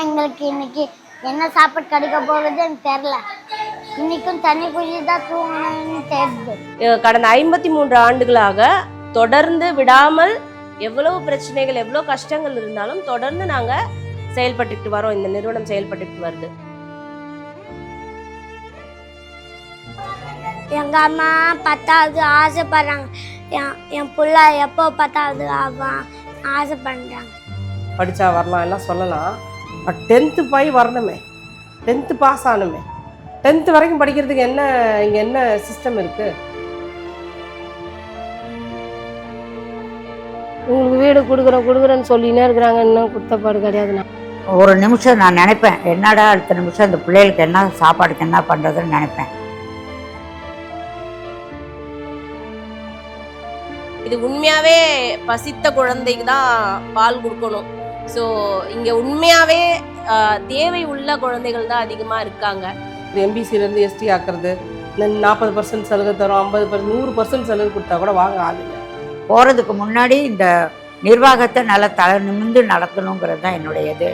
எங்களுக்கு இன்னைக்கு என்ன சாப்பாடு கிடைக்க போகுதுன்னு தெரில. இன்னைக்கும் தண்ணி குடிச்சு தான் தூங்கணும்னு தெரியுது. கடந்த 53 ஆண்டுகளாக தொடர்ந்து விடாமல் எவ்வளவு பிரச்சனைகள் எவ்வளவு கஷ்டங்கள் இருந்தாலும் தொடர்ந்து நாங்க செயல்பட்டுட்டு வரோம். இந்த நிறுவனம் செயல்பட்டுட்டு வருது. எங்க அம்மா 10வது ஆசைப்படுறாங்க. என் புள்ள எப்போ 10வது ஆவான் ஆசைப்படுறாங்க. படித்தா வரலாம் எல்லாம் சொல்லலாம். பட் 10th போய் வரணுமே, 10th பாஸ் ஆகணுமே. 10th வரைக்கும் படிக்கிறதுக்கு இங்கே என்ன சிஸ்டம் இருக்குது? உங்களுக்கு வீடு கொடுக்குறேன்னு சொல்லினே இருக்கிறாங்க. இன்னும் குத்தப்பாடு கிடையாதுண்ணா. ஒரு நிமிஷம் நான் நினைப்பேன், என்னடா அடுத்த நிமிஷம் இந்த பிள்ளைகளுக்கு என்ன சாப்பாடுக்கு என்ன பண்ணுறதுன்னு நினைப்பேன். இது உண்மையாவே பசித்த குழந்தைக்கு தான் பால் கொடுக்கணும். ஸோ இங்கே உண்மையாவே தேவை உள்ள குழந்தைகள் தான் அதிகமாக இருக்காங்க. எம்பிசிலேருந்து எஸ்டி ஆக்குறது, 40% சலுகை தரும், 50%, 100% சலுகை கொடுத்தா கூட வாங்க ஆள் இல்லை. போகிறதுக்கு முன்னாடி இந்த நிர்வாகத்தை நல்லா தலை நிமிர்ந்து நடத்தணுங்கிறது தான் என்னுடைய இது.